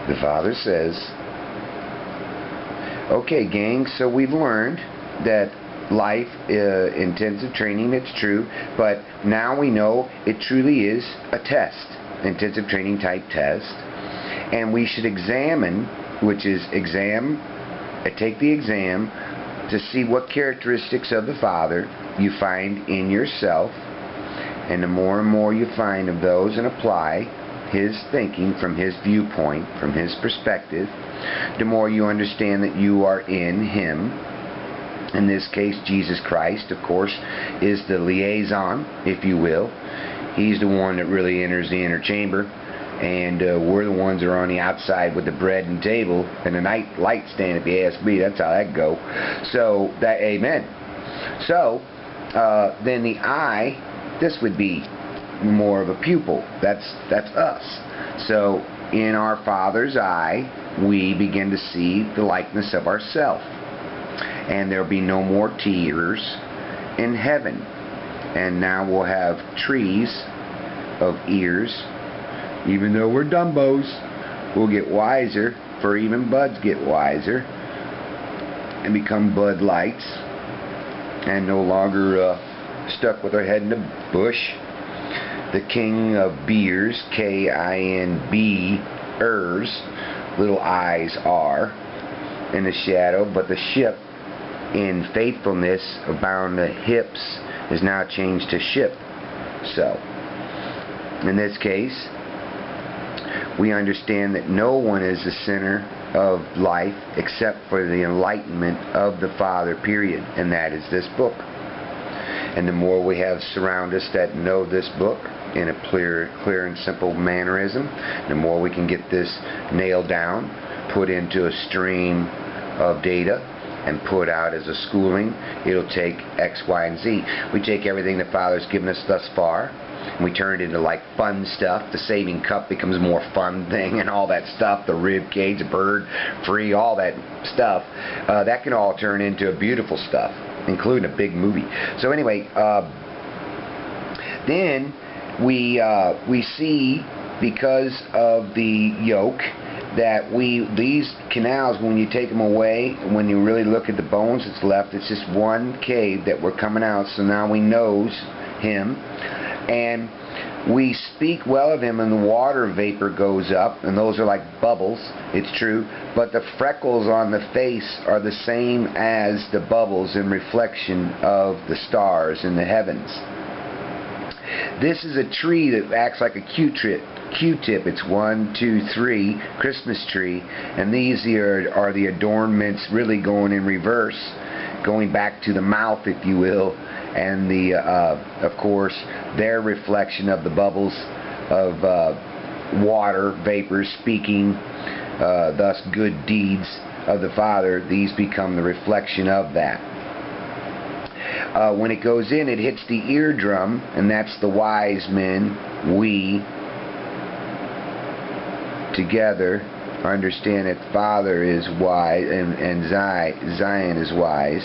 The Father says, okay, gang, so we've learned that life, intensive training, it's true, but now we know it truly is a test, intensive training type test, and we should examine, which is take the exam to see what characteristics of the Father you find in yourself, and the more and more you find of those and apply His thinking from His viewpoint, from His perspective, the more you understand that you are in Him. In this case, Jesus Christ, of course, is the liaison, if you will. He's the one that really enters the inner chamber, and we're the ones that are on the outside with the bread and table and the night light stand, if you ask me. That's how that go. So, amen. So, then the I, this would be more of a pupil. That's us. So, in our Father's eye, we begin to see the likeness of ourself. And there'll be no more tears in heaven. And now we'll have trees of ears. Even though we're dumbos, we'll get wiser, for even buds get wiser and become Bud Lights, and no longer stuck with our head in the bush. The king of beers, K-I-N-B, ers, little eyes are in the shadow, but the ship in faithfulness abound the hips is now changed to ship. So, in this case, we understand that no one is the center of life except for the enlightenment of the Father, period, and that is this book. And the more we have surround us that know this book in a clear and simple mannerism, the more we can get this nailed down, put into a stream of data, and put out as a schooling. It'll take X, Y, and Z. We take everything the Father's given us thus far, and we turn it into like fun stuff. The saving cup becomes a more fun thing, and all that stuff, the rib cage, the bird free, all that stuff, that can all turn into a beautiful stuff, including a big movie. So anyway, then we see, because of the yoke, that these canals, when you take them away, when you really look at the bones that's left, it's just one cave that we're coming out. So now we knows Him, and we speak well of Him, and the water vapor goes up, and those are like bubbles, it's true, but the freckles on the face are the same as the bubbles in reflection of the stars in the heavens. This is a tree that acts like a Q-tip. It's 1, 2, 3, Christmas tree, and these are the adornments really going in reverse, going back to the mouth, if you will, and the of course their reflection of the bubbles of water vapors speaking thus good deeds of the Father. These become the reflection of that. When it goes in, it hits the eardrum, and that's the wise men. We together understand that Father is wise, and Zion is wise.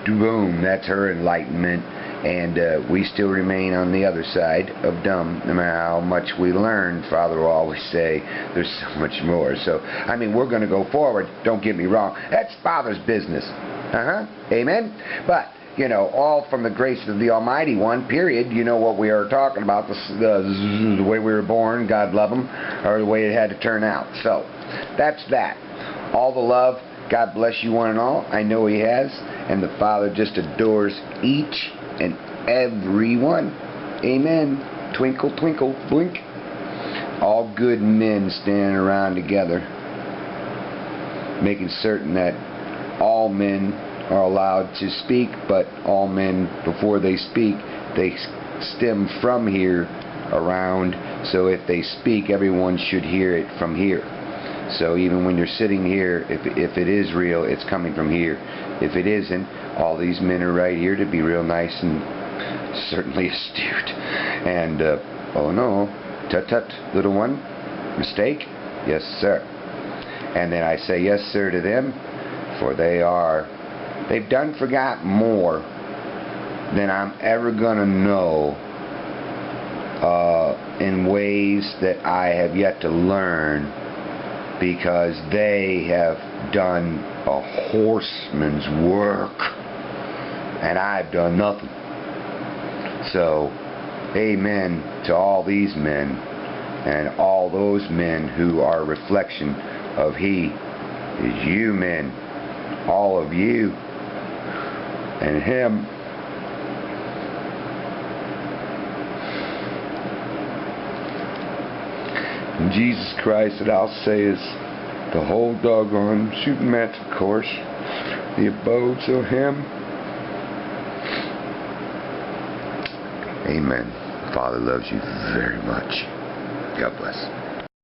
Boom, that's her enlightenment, and we still remain on the other side of dumb. No matter how much we learn, Father will always say there's so much more. So, I mean, we're going to go forward, don't get me wrong. That's Father's business. Amen? But, you know, all from the grace of the Almighty One, period. You know what we are talking about, the way we were born, God love them, or the way it had to turn out. So, that's that. All the love, God bless you one and all. I know He has, and the Father just adores each and every one. Amen. Twinkle, twinkle, blink. All good men standing around together, making certain that all men are allowed to speak, but all men, before they speak, they stem from here around. So if they speak, everyone should hear it from here. So even when you're sitting here, if it is real, it's coming from here. If it isn't, all these men are right here to be real nice and certainly astute. And oh no, tut tut, little one, mistake? Yes sir. And then I say yes sir to them, for they've done forgot more than I'm ever gonna know in ways that I have yet to learn, because they have done a horseman's work and I've done nothing. So, amen to all these men and all those men who are a reflection of He is you men, all of you, and Him. And Jesus Christ, that I'll say, is the whole doggone shooting match, of course, the abodes of Him. Amen. Father loves you very much. God bless.